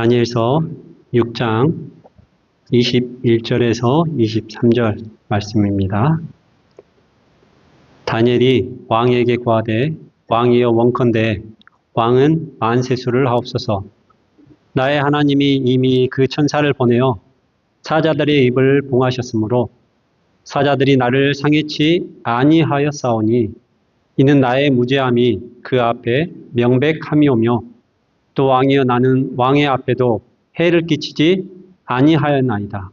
다니엘서 6장 21절에서 23절 말씀입니다. 다니엘이 왕에게 구하되 왕이여 원컨대 왕은 만세수를 하옵소서. 나의 하나님이 이미 그 천사를 보내어 사자들의 입을 봉하셨으므로 사자들이 나를 상해치 아니하였사오니 이는 나의 무죄함이 그 앞에 명백함이오며 또 왕이여 나는 왕의 앞에도 해를 끼치지 아니하였나이다.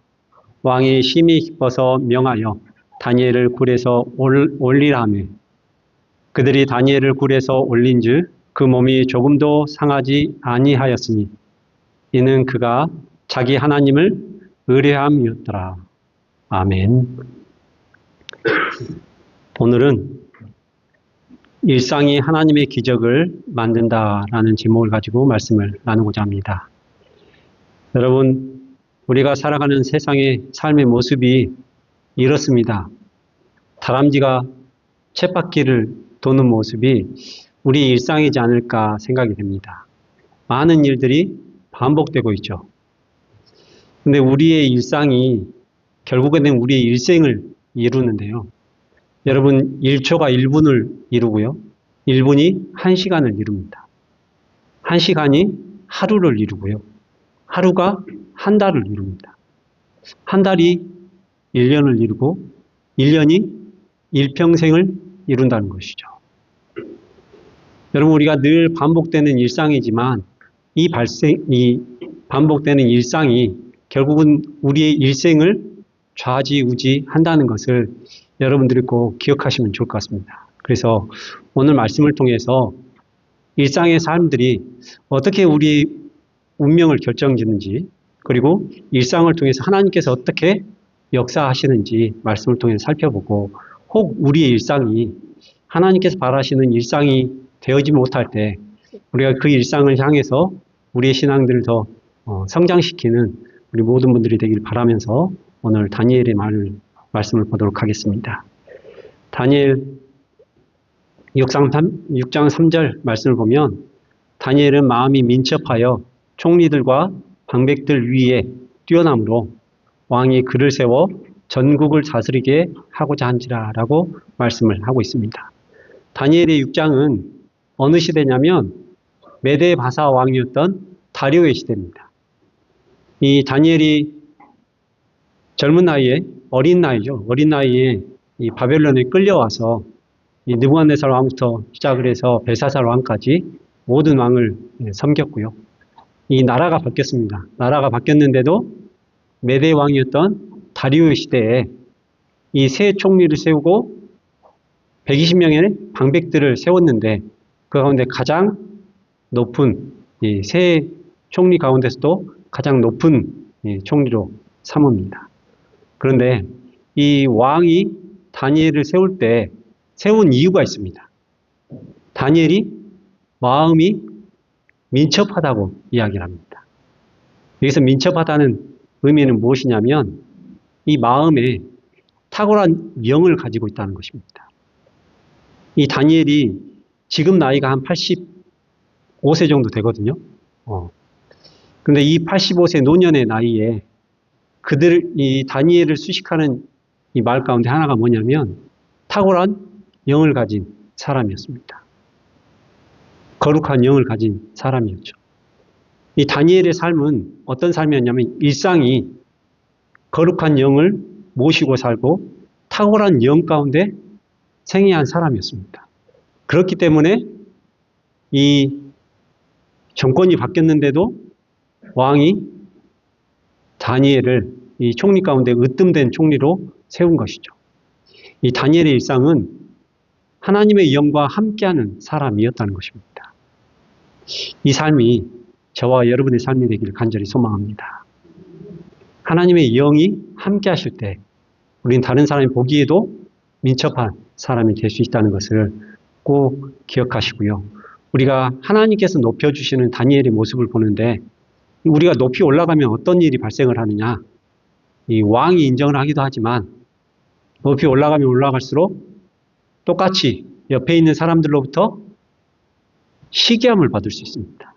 왕이 심히 기뻐서 명하여 다니엘을 굴에서 올리라 하며 그들이 다니엘을 굴에서 올린즉 그 몸이 조금도 상하지 아니하였으니 이는 그가 자기 하나님을 의뢰함이었더라. 아멘. 오늘은 일상이 하나님의 기적을 만든다라는 제목을 가지고 말씀을 나누고자 합니다. 여러분, 우리가 살아가는 세상의 삶의 모습이 이렇습니다. 다람쥐가 쳇바퀴를 도는 모습이 우리 일상이지 않을까 생각이 됩니다. 많은 일들이 반복되고 있죠. 근데 우리의 일상이 결국에는 우리의 일생을 이루는데요. 여러분, 1초가 1분을 이루고요. 1분이 1시간을 이룹니다. 1시간이 하루를 이루고요. 하루가 한 달을 이룹니다. 한 달이 1년을 이루고 1년이 일평생을 이룬다는 것이죠. 여러분, 우리가 늘 반복되는 일상이지만 이 반복되는 일상이 결국은 우리의 일생을 좌지우지한다는 것을 여러분들이 꼭 기억하시면 좋을 것 같습니다. 그래서 오늘 말씀을 통해서 일상의 삶들이 어떻게 우리 운명을 결정짓는지, 그리고 일상을 통해서 하나님께서 어떻게 역사하시는지 말씀을 통해서 살펴보고, 혹 우리의 일상이 하나님께서 바라시는 일상이 되어지지 못할 때 우리가 그 일상을 향해서 우리의 신앙들을 더 성장시키는 우리 모든 분들이 되길 바라면서 오늘 다니엘의 말씀을 보도록 하겠습니다. 다니엘 6장 3절 말씀을 보면 다니엘은 마음이 민첩하여 총리들과 방백들 위에 뛰어남으로 왕이 그를 세워 전국을 다스리게 하고자 한지라 라고 말씀을 하고 있습니다. 다니엘의 6장은 어느 시대냐면 메데 바사 왕이었던 다리오의 시대입니다. 이 다니엘이 젊은 나이에 어린 나이에 이 바벨론에 끌려와서 이 느부갓네살 왕부터 시작을 해서 벨사살 왕까지 모든 왕을 섬겼고요. 이 나라가 바뀌었습니다. 나라가 바뀌었는데도 메대 왕이었던 다리오 시대에 이 세 총리를 세우고 120명의 방백들을 세웠는데 그 가운데 가장 높은 이 세 총리 가운데서도 가장 높은 총리로 삼습니다. 그런데 이 왕이 다니엘을 세울 때 세운 이유가 있습니다. 다니엘이 마음이 민첩하다고 이야기를 합니다. 여기서 민첩하다는 의미는 무엇이냐면 이 마음에 탁월한 영을 가지고 있다는 것입니다. 이 다니엘이 지금 나이가 한 85세 정도 되거든요. 근데 이 85세 노년의 나이에 이 다니엘을 수식하는 이 말 가운데 하나가 뭐냐면 탁월한 영을 가진 사람이었습니다. 거룩한 영을 가진 사람이었죠. 이 다니엘의 삶은 어떤 삶이었냐면 일상이 거룩한 영을 모시고 살고 탁월한 영 가운데 생애한 사람이었습니다. 그렇기 때문에 이 정권이 바뀌었는데도 왕이 다니엘을 이 총리 가운데 으뜸된 총리로 세운 것이죠. 이 다니엘의 일상은 하나님의 영과 함께하는 사람이었다는 것입니다. 이 삶이 저와 여러분의 삶이 되기를 간절히 소망합니다. 하나님의 영이 함께하실 때 우리는 다른 사람이 보기에도 민첩한 사람이 될 수 있다는 것을 꼭 기억하시고요. 우리가 하나님께서 높여주시는 다니엘의 모습을 보는데 우리가 높이 올라가면 어떤 일이 발생을 하느냐. 이 왕이 인정을 하기도 하지만 높이 올라가면 올라갈수록 똑같이 옆에 있는 사람들로부터 시기함을 받을 수 있습니다.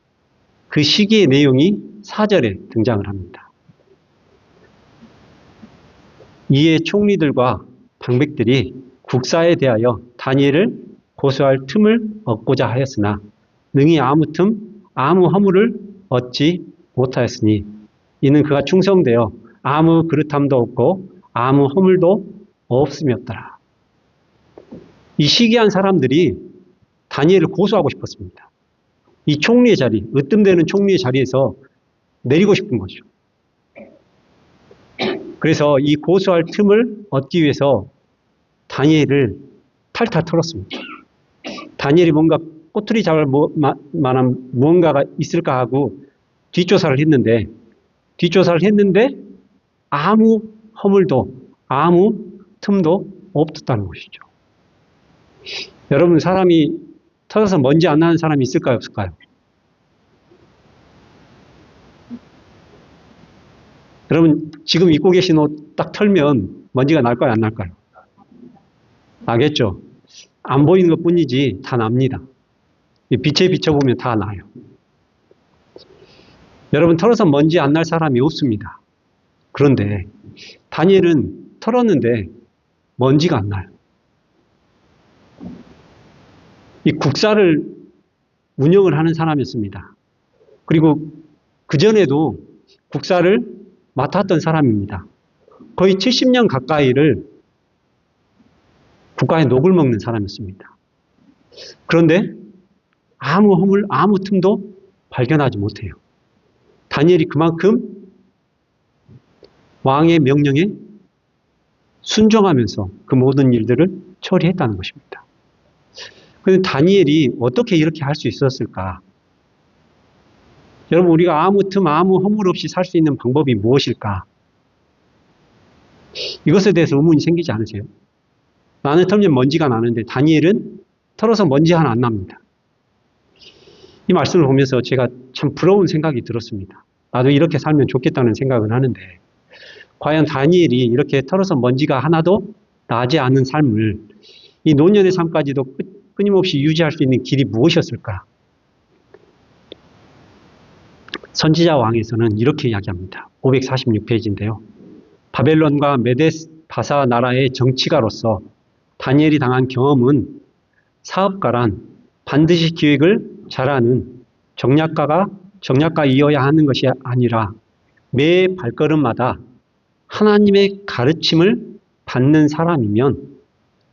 그 시기의 내용이 4절에 등장을 합니다. 이에 총리들과 방백들이 국사에 대하여 다니엘을 고소할 틈을 얻고자 하였으나 능히 아무 틈, 아무 허물을 얻지 못하였으니 이는 그가 충성되어 아무 그릇함도 없고 아무 허물도 없음이었더라. 이 시기한 사람들이 다니엘을 고소하고 싶었습니다. 이 총리의 자리, 으뜸되는 총리의 자리에서 내리고 싶은 거죠. 그래서 이 고소할 틈을 얻기 위해서 다니엘을 탈탈 털었습니다. 다니엘이 뭔가 꼬투리 잡을 만한 무언가가 있을까 하고 뒷조사를 했는데 아무 허물도 아무 틈도 없었다는 것이죠. 여러분, 사람이 터져서 먼지 안 나는 사람이 있을까요, 없을까요? 여러분, 지금 입고 계신 옷 딱 털면 먼지가 날까요, 안 날까요? 나겠죠? 안 보이는 것 뿐이지 다 납니다. 빛에 비춰보면 다 나요. 여러분, 털어서 먼지 안 날 사람이 없습니다. 그런데 다니엘은 털었는데 먼지가 안 나요. 이 국사를 운영을 하는 사람이었습니다. 그리고 그전에도 국사를 맡았던 사람입니다. 거의 70년 가까이를 국가의 녹을 먹는 사람이었습니다. 그런데 아무 허물, 아무 틈도 발견하지 못해요. 다니엘이 그만큼 왕의 명령에 순종하면서 그 모든 일들을 처리했다는 것입니다. 그런데 다니엘이 어떻게 이렇게 할 수 있었을까? 여러분, 우리가 아무 틈, 아무 허물 없이 살 수 있는 방법이 무엇일까? 이것에 대해서 의문이 생기지 않으세요? 나는 털면 먼지가 나는데 다니엘은 털어서 먼지 하나 안 납니다. 이 말씀을 보면서 제가 참 부러운 생각이 들었습니다. 나도 이렇게 살면 좋겠다는 생각을 하는데 과연 다니엘이 이렇게 털어서 먼지가 하나도 나지 않는 삶을 이 노년의 삶까지도 끊임없이 유지할 수 있는 길이 무엇이었을까? 선지자 왕에서는 이렇게 이야기합니다. 546페이지인데요. 바벨론과 메데바사 나라의 정치가로서 다니엘이 당한 경험은 사업가란 반드시 기획을 잘하는 정략가이어야 하는 것이 아니라 매 발걸음마다 하나님의 가르침을 받는 사람이면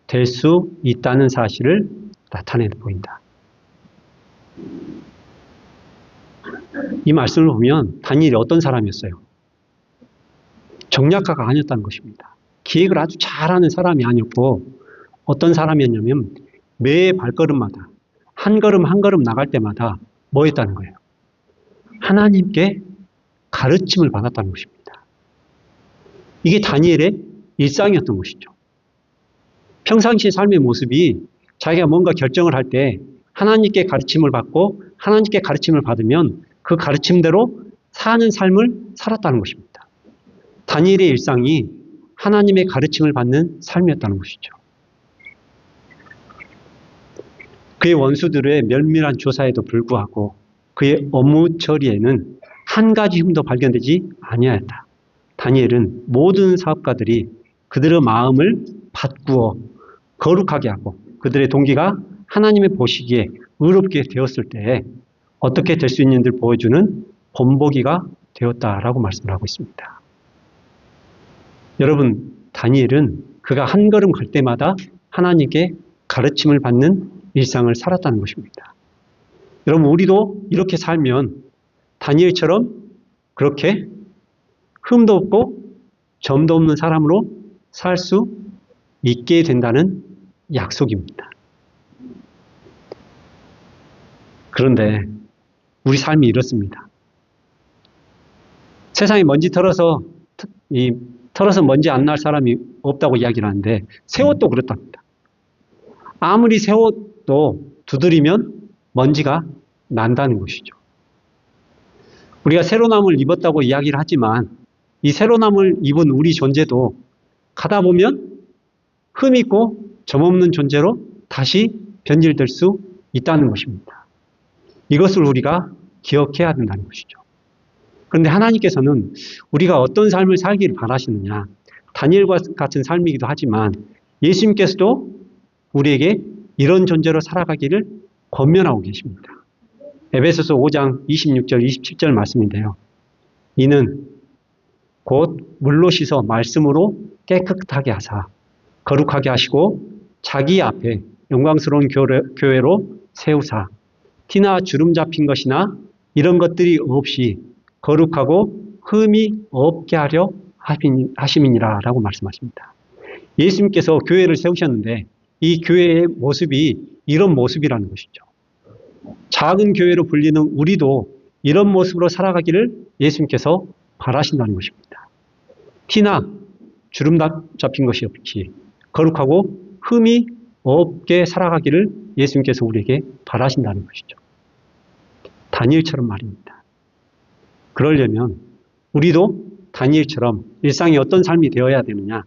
될 수 있다는 사실을 나타내 보인다. 이 말씀을 보면 다니엘이 어떤 사람이었어요? 정략가가 아니었다는 것입니다. 기획을 아주 잘하는 사람이 아니었고 어떤 사람이었냐면 매 발걸음마다 한 걸음 한 걸음 나갈 때마다 뭐 했다는 거예요? 하나님께 가르침을 받았다는 것입니다. 이게 다니엘의 일상이었던 것이죠. 평상시 삶의 모습이 자기가 뭔가 결정을 할 때 하나님께 가르침을 받고 하나님께 가르침을 받으면 그 가르침대로 사는 삶을 살았다는 것입니다. 다니엘의 일상이 하나님의 가르침을 받는 삶이었다는 것이죠. 그의 원수들의 면밀한 조사에도 불구하고 그의 업무 처리에는 한 가지 흠도 발견되지 아니하였다. 다니엘은 모든 사업가들이 그들의 마음을 바꾸어 거룩하게 하고 그들의 동기가 하나님의 보시기에 의롭게 되었을 때 어떻게 될 수 있는지를 보여주는 본보기가 되었다라고 말씀을 하고 있습니다. 여러분, 다니엘은 그가 한 걸음 갈 때마다 하나님께 가르침을 받는 일상을 살았다는 것입니다. 여러분, 우리도 이렇게 살면 다니엘처럼 그렇게 흠도 없고 점도 없는 사람으로 살 수 있게 된다는 약속입니다. 그런데 우리 삶이 이렇습니다. 세상에 먼지 털어서 먼지 안 날 사람이 없다고 이야기를 하는데 새 옷도 그렇답니다. 아무리 새 옷도 두드리면 먼지가 난다는 것이죠. 우리가 새로남을 입었다고 이야기를 하지만 이 새로남을 입은 우리 존재도 가다 보면 흠 있고 점 없는 존재로 다시 변질될 수 있다는 것입니다. 이것을 우리가 기억해야 된다는 것이죠. 그런데 하나님께서는 우리가 어떤 삶을 살기를 바라시느냐. 다니엘과 같은 삶이기도 하지만 예수님께서도 우리에게 이런 존재로 살아가기를 권면하고 계십니다. 에베소서 5장 26절 27절 말씀인데요. 이는 곧 물로 씻어 말씀으로 깨끗하게 하사 거룩하게 하시고 자기 앞에 영광스러운 교회로 세우사 티나 주름 잡힌 것이나 이런 것들이 없이 거룩하고 흠이 없게 하려 하심이니라 라고 말씀하십니다. 예수님께서 교회를 세우셨는데 이 교회의 모습이 이런 모습이라는 것이죠. 작은 교회로 불리는 우리도 이런 모습으로 살아가기를 예수님께서 바라신다는 것입니다. 티나 주름 잡힌 것이 없이 거룩하고 흠이 없게 살아가기를 예수님께서 우리에게 바라신다는 것이죠. 다니엘처럼 말입니다. 그러려면 우리도 다니엘처럼 일상이 어떤 삶이 되어야 되느냐.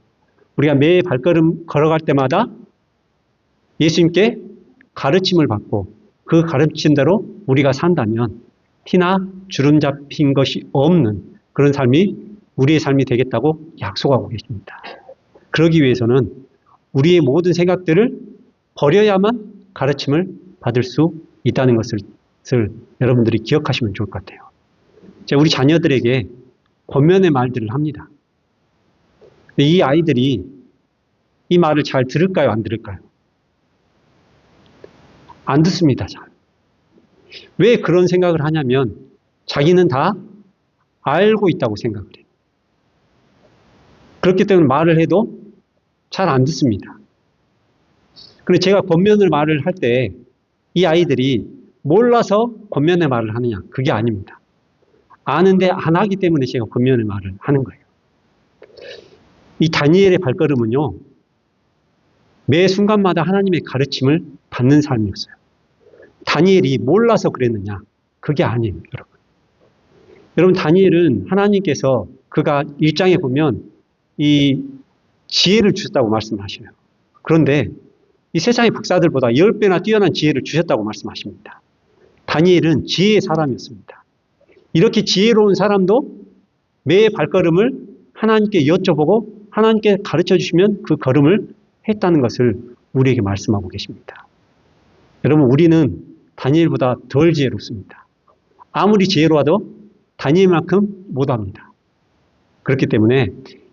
우리가 매 발걸음 걸어갈 때마다 예수님께 가르침을 받고 그 가르침대로 우리가 산다면 티나 주름 잡힌 것이 없는 그런 삶이 우리의 삶이 되겠다고 약속하고 계십니다. 그러기 위해서는 우리의 모든 생각들을 버려야만 가르침을 받을 수 있다는 것을 여러분들이 기억하시면 좋을 것 같아요. 제가 우리 자녀들에게 권면의 말들을 합니다. 이 아이들이 이 말을 잘 들을까요? 안 들을까요? 안 듣습니다. 잘. 왜 그런 생각을 하냐면 자기는 다 알고 있다고 생각을 해요. 그렇기 때문에 말을 해도 잘 안 듣습니다. 그런데 제가 권면을 말을 할 때 이 아이들이 몰라서 권면의 말을 하느냐? 그게 아닙니다. 아는데 안 하기 때문에 제가 권면의 말을 하는 거예요. 이 다니엘의 발걸음은요, 매 순간마다 하나님의 가르침을 받는 삶이었어요. 다니엘이 몰라서 그랬느냐? 그게 아니에요, 여러분. 여러분, 다니엘은 하나님께서 그가 1장에 보면 이 지혜를 주셨다고 말씀하셔요. 그런데 이 세상의 박사들보다 10배나 뛰어난 지혜를 주셨다고 말씀하십니다. 다니엘은 지혜의 사람이었습니다. 이렇게 지혜로운 사람도 매 발걸음을 하나님께 여쭤보고 하나님께 가르쳐 주시면 그 걸음을 했다는 것을 우리에게 말씀하고 계십니다. 여러분, 우리는 다니엘보다 덜 지혜롭습니다. 아무리 지혜로워도 다니엘만큼 못합니다. 그렇기 때문에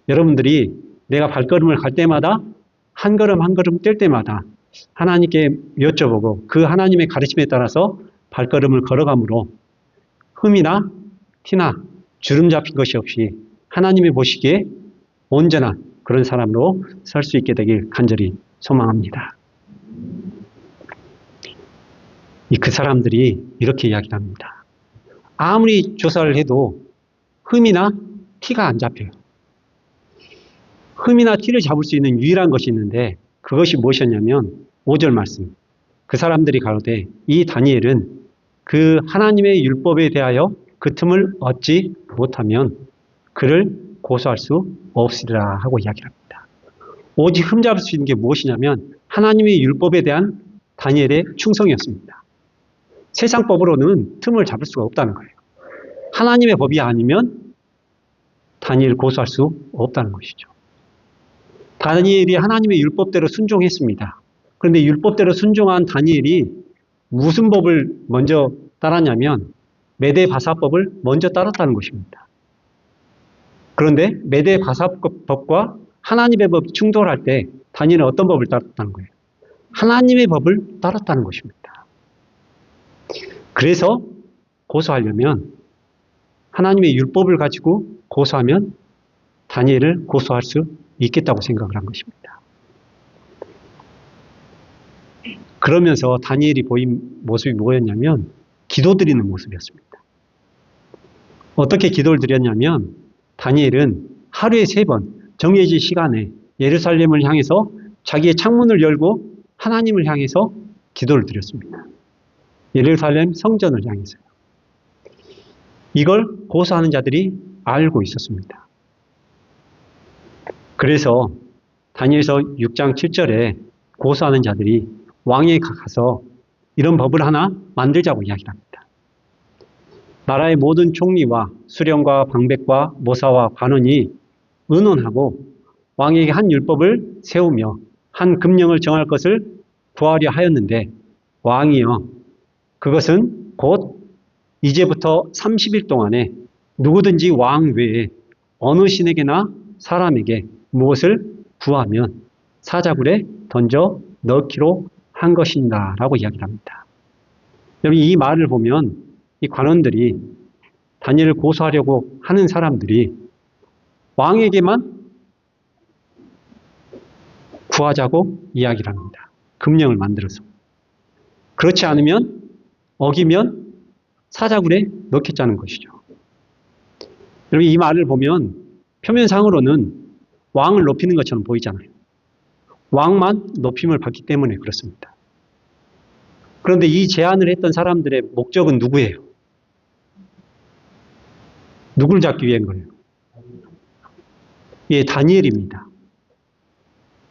여러분들이 내가 발걸음을 갈 때마다 한 걸음 한 걸음 뗄 때마다 하나님께 여쭤보고 그 하나님의 가르침에 따라서 발걸음을 걸어감으로 흠이나 티나 주름 잡힌 것이 없이 하나님이 보시기에 온전한 그런 사람으로 설 수 있게 되길 간절히 소망합니다. 그 사람들이 이렇게 이야기를 합니다. 아무리 조사를 해도 흠이나 티가 안 잡혀요. 흠이나 티를 잡을 수 있는 유일한 것이 있는데 그것이 무엇이었냐면 5절 말씀. 그 사람들이 가로되 이 다니엘은 그 하나님의 율법에 대하여 그 틈을 얻지 못하면 그를 고소할 수 없으리라 하고 이야기합니다. 오직 흠 잡을 수 있는 게 무엇이냐면 하나님의 율법에 대한 다니엘의 충성이었습니다. 세상 법으로는 틈을 잡을 수가 없다는 거예요. 하나님의 법이 아니면 다니엘 고소할 수 없다는 것이죠. 다니엘이 하나님의 율법대로 순종했습니다. 그런데 율법대로 순종한 다니엘이 무슨 법을 먼저 따랐냐면 메대바사법을 먼저 따랐다는 것입니다. 그런데 메대바사법과 하나님의 법이 충돌할 때 다니엘은 어떤 법을 따랐다는 거예요? 하나님의 법을 따랐다는 것입니다. 그래서 고소하려면 하나님의 율법을 가지고 고소하면 다니엘을 고소할 수 있겠다고 생각을 한 것입니다. 그러면서 다니엘이 보인 모습이 뭐였냐면 기도드리는 모습이었습니다. 어떻게 기도를 드렸냐면 다니엘은 하루에 3번 정해진 시간에 예루살렘을 향해서 자기의 창문을 열고 하나님을 향해서 기도를 드렸습니다. 예루살렘 성전을 향해서요. 이걸 고소하는 자들이 알고 있었습니다. 그래서 다니엘서 6장 7절에 고소하는 자들이 왕에 가서 이런 법을 하나 만들자고 이야기합니다. 나라의 모든 총리와 수령과 방백과 모사와 관원이 의논하고 왕에게 한 율법을 세우며 한 금령을 정할 것을 구하려 하였는데 왕이여 그것은 곧 이제부터 30일 동안에 누구든지 왕 외에 어느 신에게나 사람에게 무엇을 구하면 사자굴에 던져 넣기로 한 것인가 라고 이야기를 합니다. 여러분 이 말을 보면 이 관원들이 다니엘을 고소하려고 하는 사람들이 왕에게만 구하자고 이야기를 합니다. 금령을 만들어서. 그렇지 않으면 어기면 사자굴에 넣겠다는 것이죠. 여러분 이 말을 보면 표면상으로는 왕을 높이는 것처럼 보이잖아요. 왕만 높임을 받기 때문에 그렇습니다. 그런데 이 제안을 했던 사람들의 목적은 누구예요? 누굴 잡기 위한 거예요? 예, 다니엘입니다.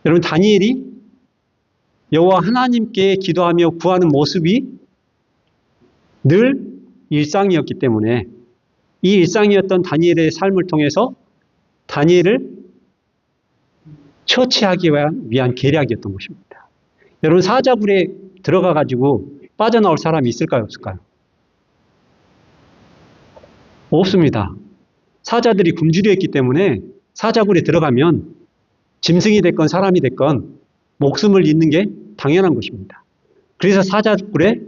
여러분 다니엘이 여호와 하나님께 기도하며 구하는 모습이 늘 일상이었기 때문에 이 일상이었던 다니엘의 삶을 통해서 다니엘을 처치하기 위한 계략이었던 것입니다. 여러분 사자굴에 들어가 가지고 빠져나올 사람이 있을까요? 없을까요? 없습니다. 사자들이 굶주려있기 때문에 사자굴에 들어가면 짐승이 됐건 사람이 됐건 목숨을 잃는 게 당연한 것입니다. 그래서 사자굴에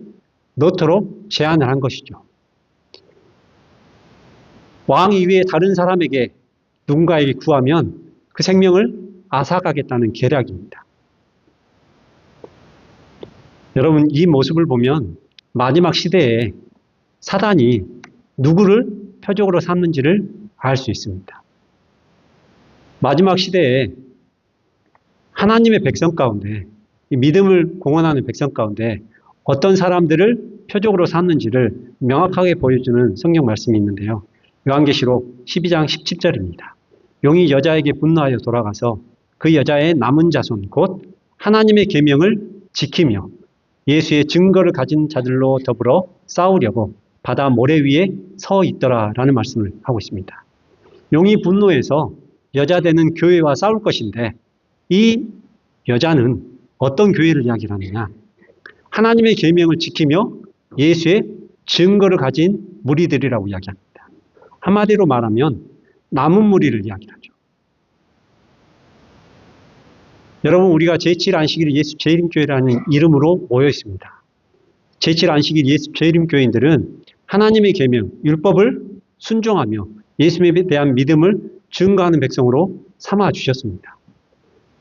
넣도록 제안을 한 것이죠. 왕 이외에 다른 사람에게 누군가에게 구하면 그 생명을 앗아가겠다는 계략입니다. 여러분 이 모습을 보면 마지막 시대에 사단이 누구를 표적으로 삼는지를 알 수 있습니다. 마지막 시대에 하나님의 백성 가운데 믿음을 공언하는 백성 가운데 어떤 사람들을 표적으로 삼는지를 명확하게 보여주는 성경 말씀이 있는데요. 요한계시록 12장 17절입니다. 용이 여자에게 분노하여 돌아가서 그 여자의 남은 자손 곧 하나님의 계명을 지키며 예수의 증거를 가진 자들로 더불어 싸우려고 바다 모래 위에 서 있더라라는 말씀을 하고 있습니다. 용이 분노해서 여자 되는 교회와 싸울 것인데 이 여자는 어떤 교회를 이야기하느냐? 하나님의 계명을 지키며 예수의 증거를 가진 무리들이라고 이야기합니다. 한마디로 말하면 남은 무리를 이야기하죠. 여러분 우리가 제7안식일 예수 재림교회라는 이름으로 모여 있습니다. 제7안식일 예수 재림교회인들은 하나님의 계명, 율법을 순종하며 예수님에 대한 믿음을 증거하는 백성으로 삼아 주셨습니다.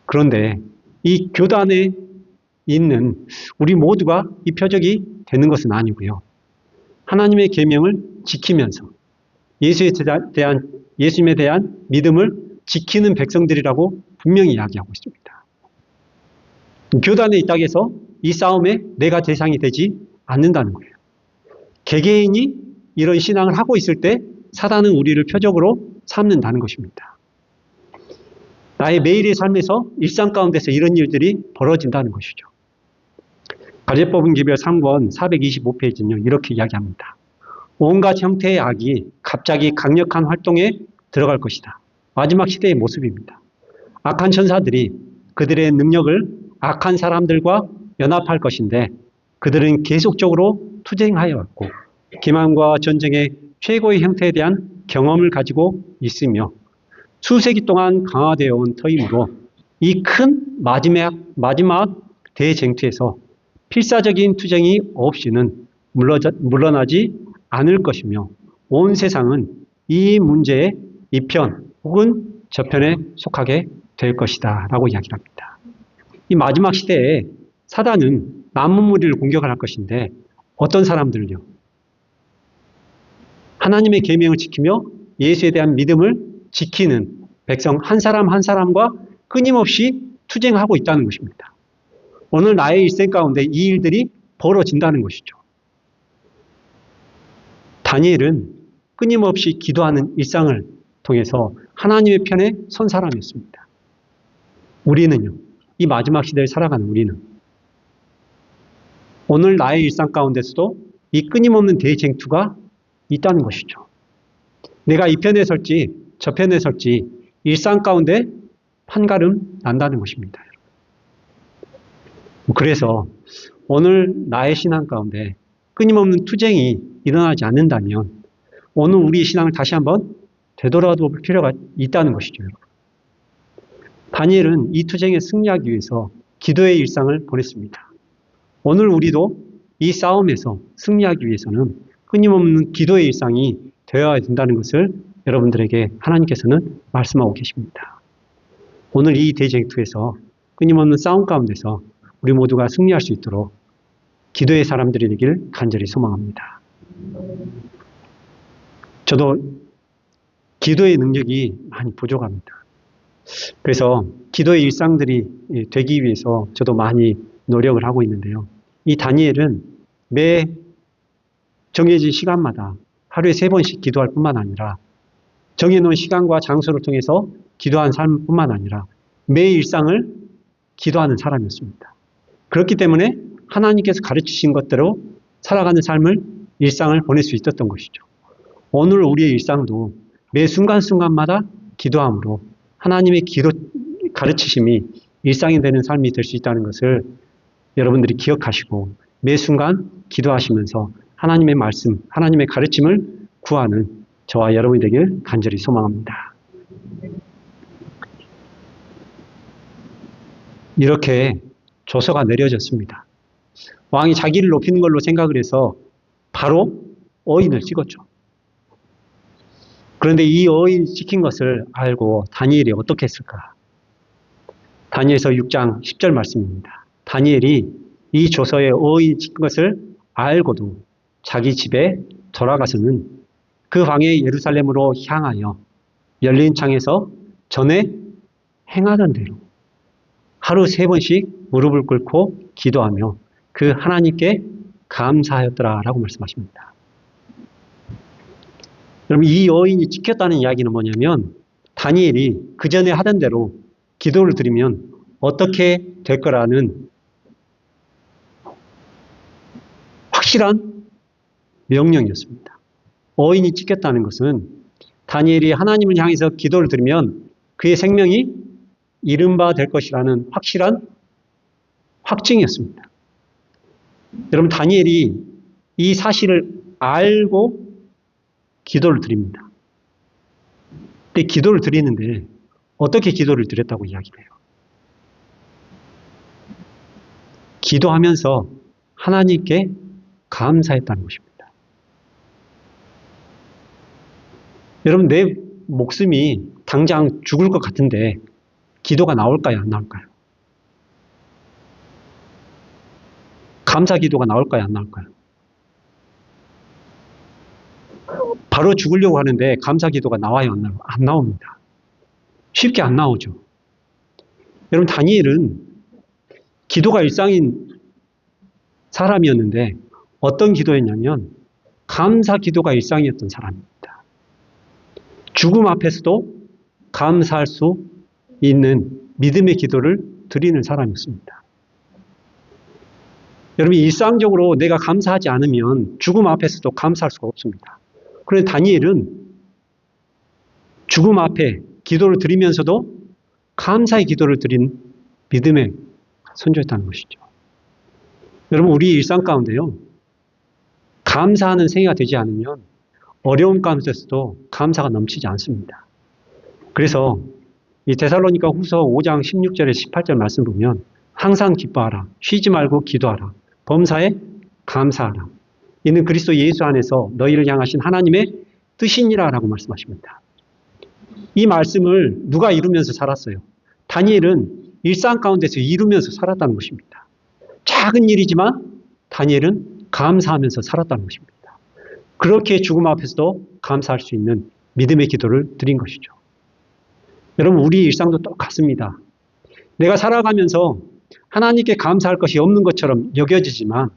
그런데 이 교단에 있는 우리 모두가 이 표적이 되는 것은 아니고요. 하나님의 계명을 지키면서 예수님에 대한 믿음을 지키는 백성들이라고 분명히 이야기하고 있습니다. 교단에 있다고 해서 이 싸움에 내가 대상이 되지 않는다는 거예요. 개개인이 이런 신앙을 하고 있을 때 사단은 우리를 표적으로 삼는다는 것입니다. 나의 매일의 삶에서 일상 가운데서 이런 일들이 벌어진다는 것이죠. 가제법은 기별 3권 425페이지는요. 이렇게 이야기합니다. 온갖 형태의 악이 갑자기 강력한 활동에 들어갈 것이다. 마지막 시대의 모습입니다. 악한 천사들이 그들의 능력을 악한 사람들과 연합할 것인데 그들은 계속적으로 투쟁하여 왔고 기만과 전쟁의 최고의 형태에 대한 경험을 가지고 있으며 수세기 동안 강화되어 온 터이므로 이 큰 마지막 대쟁투에서 필사적인 투쟁이 없이는 물러나지 않을 것이며 온 세상은 이 문제의 이편 혹은 저편에 속하게 될 것이다 라고 이야기를 합니다. 이 마지막 시대에 사단은 남은 무리를 공격을 할 것인데 어떤 사람들을요? 하나님의 계명을 지키며 예수에 대한 믿음을 지키는 백성 한 사람 한 사람과 끊임없이 투쟁하고 있다는 것입니다. 오늘 나의 일생 가운데 이 일들이 벌어진다는 것이죠. 다니엘은 끊임없이 기도하는 일상을 통해서 하나님의 편에 선 사람이었습니다. 우리는요, 이 마지막 시대를 살아가는 우리는 오늘 나의 일상 가운데서도 이 끊임없는 대쟁투가 있다는 것이죠. 내가 이 편에 설지 저 편에 설지 일상 가운데 판가름 난다는 것입니다. 그래서 오늘 나의 신앙 가운데 끊임없는 투쟁이 일어나지 않는다면 오늘 우리의 신앙을 다시 한번 되돌아볼 필요가 있다는 것이죠. 다니엘은 이 투쟁에 승리하기 위해서 기도의 일상을 보냈습니다. 오늘 우리도 이 싸움에서 승리하기 위해서는 끊임없는 기도의 일상이 되어야 된다는 것을 여러분들에게 하나님께서는 말씀하고 계십니다. 오늘 이 대쟁투에서 끊임없는 싸움 가운데서 우리 모두가 승리할 수 있도록 기도의 사람들이 되길 간절히 소망합니다. 저도 기도의 능력이 많이 부족합니다. 그래서 기도의 일상들이 되기 위해서 저도 많이 노력을 하고 있는데요. 이 다니엘은 매 정해진 시간마다 하루에 3번씩 기도할 뿐만 아니라 정해놓은 시간과 장소를 통해서 기도한 삶뿐만 아니라 매 일상을 기도하는 사람이었습니다. 그렇기 때문에 하나님께서 가르치신 것대로 살아가는 삶을, 일상을 보낼 수 있었던 것이죠. 오늘 우리의 일상도 매 순간순간마다 기도함으로 하나님의 기도 가르치심이 일상이 되는 삶이 될 수 있다는 것을 여러분들이 기억하시고 매 순간 기도하시면서 하나님의 말씀, 하나님의 가르침을 구하는 저와 여러분이 되길 간절히 소망합니다. 이렇게 조서가 내려졌습니다. 왕이 자기를 높이는 걸로 생각을 해서 바로 어인을 찍었죠. 그런데 이 어인이 찍힌 것을 알고 다니엘이 어떻게 했을까? 다니엘서 6장 10절 말씀입니다. 다니엘이 이 조서에 어인이 찍힌 것을 알고도 자기 집에 돌아가서는 그 방에 예루살렘으로 향하여 열린 창에서 전에 행하던 대로 하루 3번씩 무릎을 꿇고 기도하며 그 하나님께 감사하였더라라고 말씀하십니다. 여러분, 이 여인이 찍혔다는 이야기는 뭐냐면 다니엘이 그 전에 하던 대로 기도를 드리면 어떻게 될 거라는 확실한 명령이었습니다. 어인이 찍혔다는 것은 다니엘이 하나님을 향해서 기도를 드리면 그의 생명이 이른 바 될 것이라는 확실한 확증이었습니다. 여러분, 다니엘이 이 사실을 알고 기도를 드립니다. 근데 기도를 드리는데 어떻게 기도를 드렸다고 이야기를 해요? 기도하면서 하나님께 감사했다는 것입니다. 여러분, 내 목숨이 당장 죽을 것 같은데 기도가 나올까요? 안 나올까요? 감사 기도가 나올까요? 안 나올까요? 바로 죽으려고 하는데 감사 기도가 나와요? 안 나와요? 안 나옵니다. 쉽게 안 나오죠. 여러분, 다니엘은 기도가 일상인 사람이었는데 어떤 기도였냐면 감사 기도가 일상이었던 사람입니다. 죽음 앞에서도 감사할 수 있는 믿음의 기도를 드리는 사람이었습니다. 여러분, 일상적으로 내가 감사하지 않으면 죽음 앞에서도 감사할 수가 없습니다. 그런데 다니엘은 죽음 앞에 기도를 드리면서도 감사의 기도를 드린 믿음의 선조였다는 것이죠. 여러분, 우리 일상 가운데요, 감사하는 생애가 되지 않으면 어려움 가운데서도 감사가 넘치지 않습니다. 그래서 이 데살로니가 후서 5장 16절에 18절 말씀 보면 항상 기뻐하라, 쉬지 말고 기도하라, 범사에 감사하라. 이는 그리스도 예수 안에서 너희를 향하신 하나님의 뜻이니라 라고 말씀하십니다. 이 말씀을 누가 이루면서 살았어요? 다니엘은 일상 가운데서 이루면서 살았다는 것입니다. 작은 일이지만 다니엘은 감사하면서 살았다는 것입니다. 그렇게 죽음 앞에서도 감사할 수 있는 믿음의 기도를 드린 것이죠. 여러분, 우리 일상도 똑같습니다. 내가 살아가면서 하나님께 감사할 것이 없는 것처럼 여겨지지만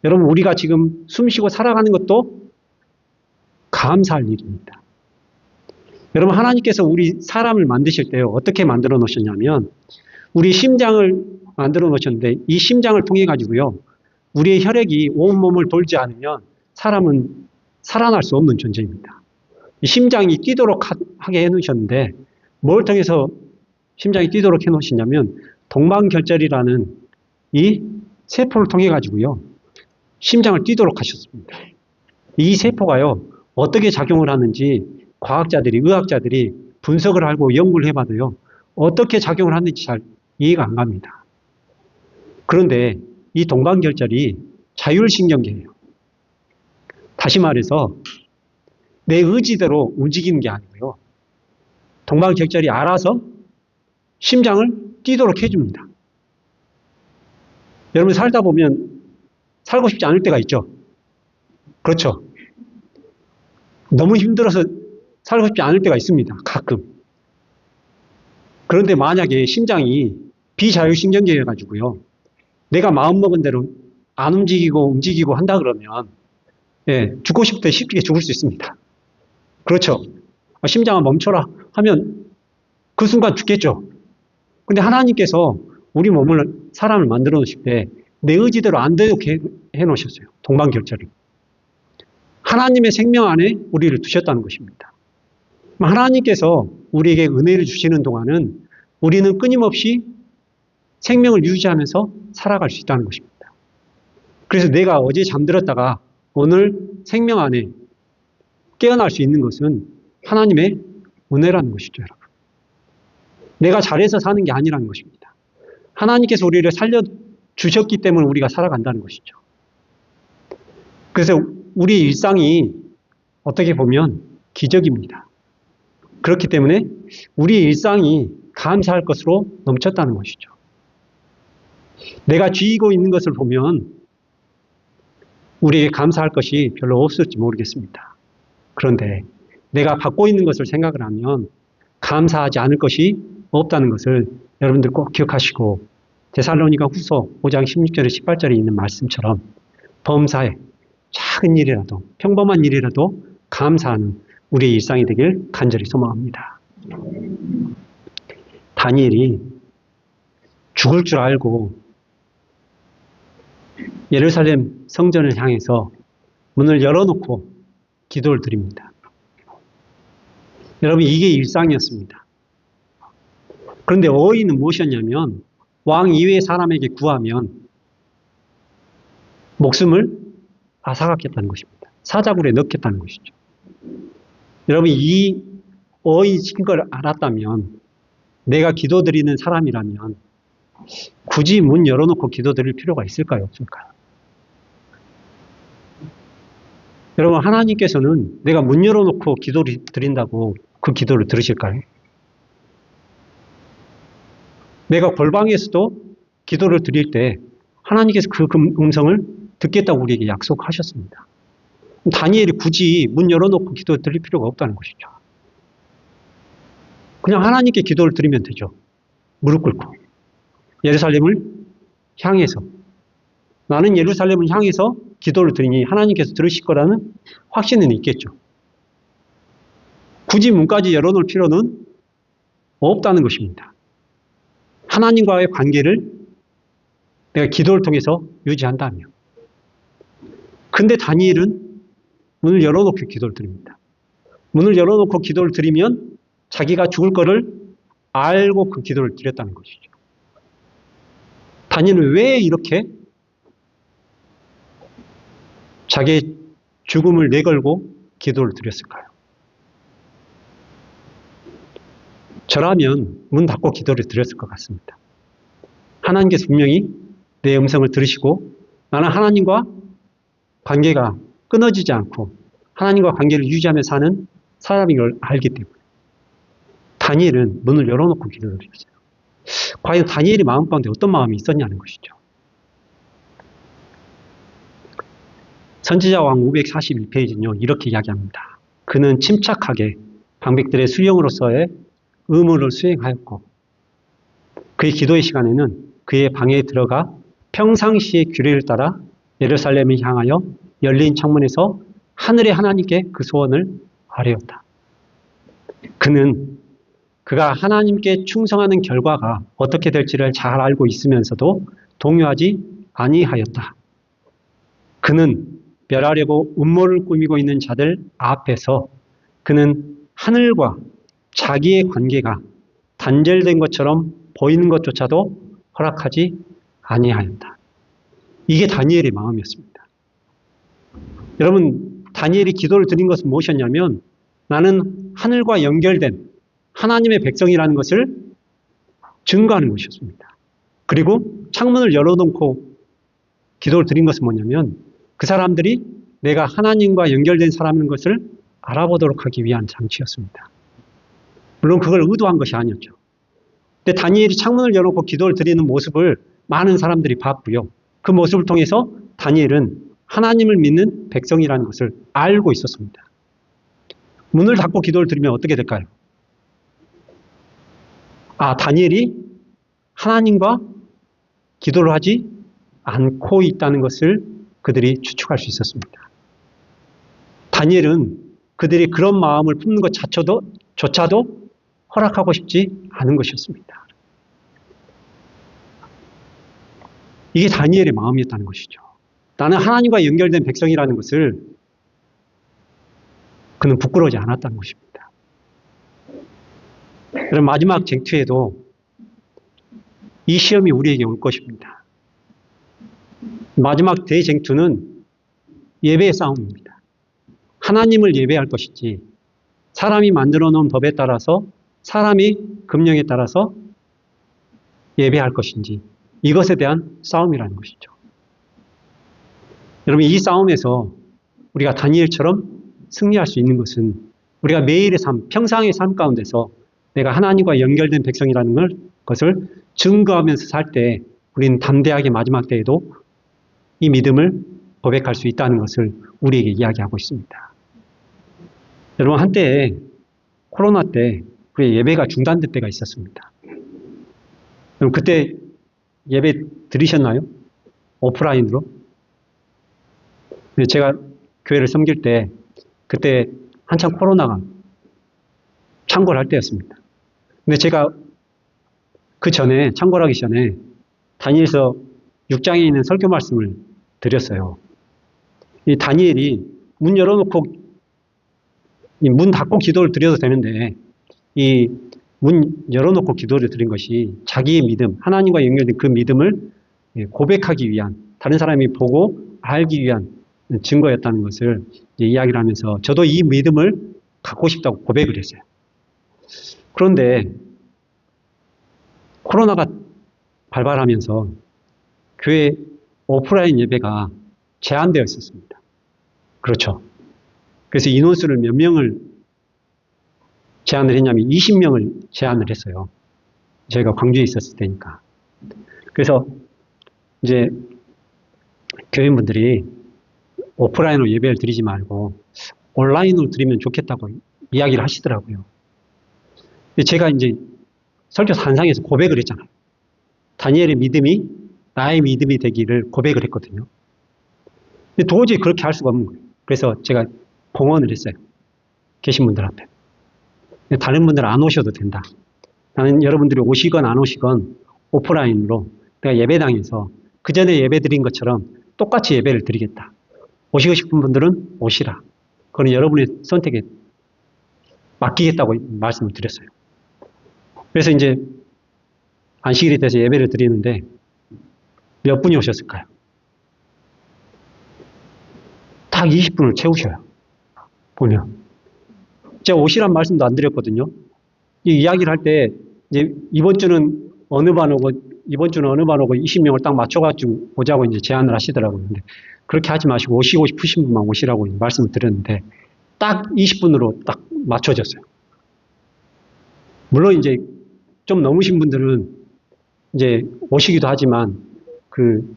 여러분, 우리가 지금 숨쉬고 살아가는 것도 감사할 일입니다. 여러분, 하나님께서 우리 사람을 만드실 때요, 어떻게 만들어 놓으셨냐면 우리 심장을 만들어 놓으셨는데 이 심장을 통해 가지고요, 우리의 혈액이 온몸을 돌지 않으면 사람은 살아날 수 없는 존재입니다. 이 심장이 뛰도록 하게 해놓으셨는데 뭘 통해서 심장이 뛰도록 해놓으시냐면 동방결절이라는 이 세포를 통해 가지고요. 심장을 뛰도록 하셨습니다. 이 세포가요. 어떻게 작용을 하는지 과학자들이 의학자들이 분석을 하고 연구를 해봐도요. 어떻게 작용을 하는지 잘 이해가 안 갑니다. 그런데 이 동방결절이 자율신경계예요. 다시 말해서 내 의지대로 움직이는 게 아니고요. 동방결절이 알아서 심장을 뛰도록 해줍니다. 여러분 살다 보면 살고 싶지 않을 때가 있죠. 그렇죠. 너무 힘들어서 살고 싶지 않을 때가 있습니다. 가끔. 그런데 만약에 심장이 비자율신경계여가지고요. 내가 마음먹은 대로 안 움직이고 한다 그러면 죽고 싶을 때 쉽게 죽을 수 있습니다. 그렇죠. 심장아 멈춰라 하면 그 순간 죽겠죠. 근데 하나님께서 우리 몸을 사람을 만들어 놓으실 때 내 의지대로 안 되게 해놓으셨어요. 동방결절을. 하나님의 생명 안에 우리를 두셨다는 것입니다. 하나님께서 우리에게 은혜를 주시는 동안은 우리는 끊임없이 생명을 유지하면서 살아갈 수 있다는 것입니다. 그래서 내가 어제 잠들었다가 오늘 생명 안에 깨어날 수 있는 것은 하나님의 은혜라는 것이죠, 여러분. 내가 잘해서 사는 게 아니라는 것입니다. 하나님께서 우리를 살려주셨기 때문에 우리가 살아간다는 것이죠. 그래서 우리 일상이 어떻게 보면 기적입니다. 그렇기 때문에 우리 일상이 감사할 것으로 넘쳤다는 것이죠. 내가 쥐고 있는 것을 보면 우리에게 감사할 것이 별로 없을지 모르겠습니다. 그런데 내가 갖고 있는 것을 생각을 하면 감사하지 않을 것이 없다는 것을 여러분들 꼭 기억하시고 데살로니가 후서 5장 16절에 18절에 있는 말씀처럼 범사에 작은 일이라도 평범한 일이라도 감사하는 우리의 일상이 되길 간절히 소망합니다. 다니엘이 죽을 줄 알고 예루살렘 성전을 향해서 문을 열어놓고 기도를 드립니다. 여러분 이게 일상이었습니다. 그런데 어휘는 무엇이었냐면 왕 이외의 사람에게 구하면 목숨을 앗아갔겠다는 것입니다. 사자굴에 넣겠다는 것이죠. 여러분 이 어휘 걸 알았다면 내가 기도드리는 사람이라면 굳이 문 열어놓고 기도드릴 필요가 있을까요? 없을까요? 여러분 하나님께서는 내가 문 열어놓고 기도를 드린다고 그 기도를 들으실까요? 내가 골방에서도 기도를 드릴 때 하나님께서 그 음성을 듣겠다고 우리에게 약속하셨습니다. 다니엘이 굳이 문 열어놓고 기도 드릴 필요가 없다는 것이죠. 그냥 하나님께 기도를 드리면 되죠. 무릎 꿇고 예루살렘을 향해서 나는 예루살렘을 향해서 기도를 드리니 하나님께서 들으실 거라는 확신은 있겠죠. 굳이 문까지 열어놓을 필요는 없다는 것입니다. 하나님과의 관계를 내가 기도를 통해서 유지한다면. 근데 다니엘은 문을 열어놓고 기도를 드립니다. 문을 열어놓고 기도를 드리면 자기가 죽을 거를 알고 그 기도를 드렸다는 것이죠. 다니엘은 왜 이렇게 자기의 죽음을 내걸고 기도를 드렸을까요? 저라면 문 닫고 기도를 드렸을 것 같습니다. 하나님께서 분명히 내 음성을 들으시고 나는 하나님과 관계가 끊어지지 않고 하나님과 관계를 유지하며 사는 사람인 걸 알기 때문에 다니엘은 문을 열어놓고 기도를 드렸어요. 과연 다니엘의 마음 가운데 어떤 마음이 있었냐는 것이죠. 선지자왕 541페이지는요 이렇게 이야기합니다. 그는 침착하게 방백들의 수령으로서의 의무를 수행하였고 그의 기도의 시간에는 그의 방에 들어가 평상시의 규례를 따라 예루살렘을 향하여 열린 창문에서 하늘의 하나님께 그 소원을 아뢰었다. 그는 그가 하나님께 충성하는 결과가 어떻게 될지를 잘 알고 있으면서도 동요하지 아니하였다. 그는 멸하려고 음모를 꾸미고 있는 자들 앞에서 그는 하늘과 자기의 관계가 단절된 것처럼 보이는 것조차도 허락하지 아니하였다. 이게 다니엘의 마음이었습니다. 여러분, 다니엘이 기도를 드린 것은 무엇이었냐면 나는 하늘과 연결된 하나님의 백성이라는 것을 증거하는 것이었습니다. 그리고 창문을 열어놓고 기도를 드린 것은 뭐냐면 그 사람들이 내가 하나님과 연결된 사람인 것을 알아보도록 하기 위한 장치였습니다. 물론 그걸 의도한 것이 아니었죠. 근데 다니엘이 창문을 열어놓고 기도를 드리는 모습을 많은 사람들이 봤고요. 그 모습을 통해서 다니엘은 하나님을 믿는 백성이라는 것을 알고 있었습니다. 문을 닫고 기도를 드리면 어떻게 될까요? 다니엘이 하나님과 기도를 하지 않고 있다는 것을 그들이 추측할 수 있었습니다. 다니엘은 그들이 그런 마음을 품는 것 조차도 허락하고 싶지 않은 것이었습니다. 이게 다니엘의 마음이었다는 것이죠. 나는 하나님과 연결된 백성이라는 것을 그는 부끄러워하지 않았다는 것입니다. 그럼 마지막 쟁투에도 이 시험이 우리에게 올 것입니다. 마지막 대쟁투는 예배의 싸움입니다. 하나님을 예배할 것인지 사람이 만들어 놓은 법에 따라서 사람이 금령에 따라서 예배할 것인지 이것에 대한 싸움이라는 것이죠. 여러분, 이 싸움에서 우리가 다니엘처럼 승리할 수 있는 것은 우리가 매일의 삶, 평상의 삶 가운데서 내가 하나님과 연결된 백성이라는 것을 증거하면서 살 때 우리는 담대하게 마지막 때에도 이 믿음을 고백할 수 있다는 것을 우리에게 이야기하고 있습니다. 여러분, 한때 코로나 때 우리 예배가 중단될 때가 있었습니다. 그럼 그때 예배 드리셨나요? 오프라인으로? 제가 교회를 섬길 때 그때 한참 코로나가 창궐할 때였습니다. 근데 제가 그 전에 창궐하기 전에 다니엘서 6장에 있는 설교 말씀을 드렸어요. 이 다니엘이 문 열어놓고 문 닫고 기도를 드려도 되는데 이 문 열어놓고 기도를 드린 것이 자기의 믿음, 하나님과 연결된 그 믿음을 고백하기 위한, 다른 사람이 보고 알기 위한 증거였다는 것을 이야기를 하면서 저도 이 믿음을 갖고 싶다고 고백을 했어요. 그런데 코로나가 발발하면서 교회 오프라인 예배가 제한되어 있었습니다. 그렇죠. 그래서 인원수를 몇 명을 제한을 했냐면 20명을 제한을 했어요. 저희가 광주에 있었을 때니까. 그래서 이제 교인분들이 오프라인으로 예배를 드리지 말고 온라인으로 드리면 좋겠다고 이야기를 하시더라고요. 제가 이제 설교 산상에서 고백을 했잖아요. 다니엘의 믿음이 나의 믿음이 되기를 고백을 했거든요. 근데 도저히 그렇게 할 수가 없는 거예요. 그래서 제가 봉헌을 했어요. 계신 분들 앞에. 다른 분들은 안 오셔도 된다. 나는 여러분들이 오시건 안 오시건 오프라인으로 내가 예배당에서 그 전에 예배 드린 것처럼 똑같이 예배를 드리겠다. 오시고 싶은 분들은 오시라. 그건 여러분의 선택에 맡기겠다고 말씀을 드렸어요. 그래서 이제 안식일이 돼서 예배를 드리는데 몇 분이 오셨을까요? 딱 20분을 채우셔요. 보면. 제가 오시란 말씀도 안 드렸거든요. 이 이야기를 할 때 이제 이번 주는 어느 반 오고 20명을 딱 맞춰가지고 오자고 이제 제안을 하시더라고요. 근데 그렇게 하지 마시고 오시고 싶으신 분만 오시라고 말씀을 드렸는데 딱 20분으로 딱 맞춰졌어요. 물론 이제 좀 넘으신 분들은 이제 오시기도 하지만 그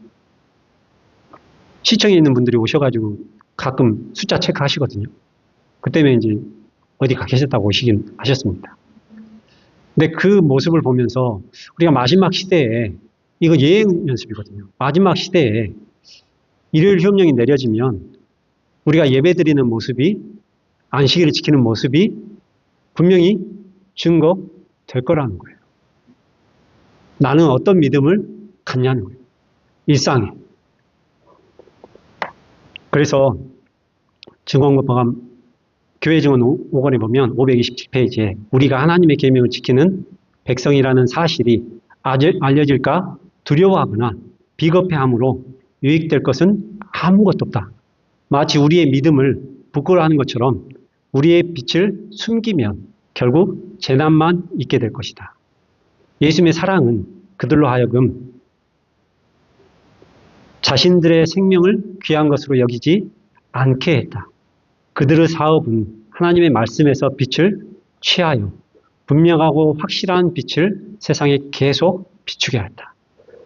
시청에 있는 분들이 오셔가지고 가끔 숫자 체크하시거든요. 그 때문에 이제 어디 가 계셨다고 오시긴 하셨습니다. 근데 그 모습을 보면서 우리가 마지막 시대에 이거 예행 연습이거든요. 마지막 시대에 일요일 휴업령이 내려지면 우리가 예배 드리는 모습이 안식일을 지키는 모습이 분명히 증거될 거라는 거예요. 나는 어떤 믿음을 갖냐는 거예요. 일상에. 그래서 증언법안 교회 증언 5권에 보면 527페이지에 우리가 하나님의 계명을 지키는 백성이라는 사실이 알려질까 두려워하거나 비겁해함으로 유익될 것은 아무것도 없다. 마치 우리의 믿음을 부끄러워하는 것처럼 우리의 빛을 숨기면 결국 재난만 있게 될 것이다. 예수님의 사랑은 그들로 하여금 자신들의 생명을 귀한 것으로 여기지 않게 했다. 그들의 사업은 하나님의 말씀에서 빛을 취하여 분명하고 확실한 빛을 세상에 계속 비추게 했다.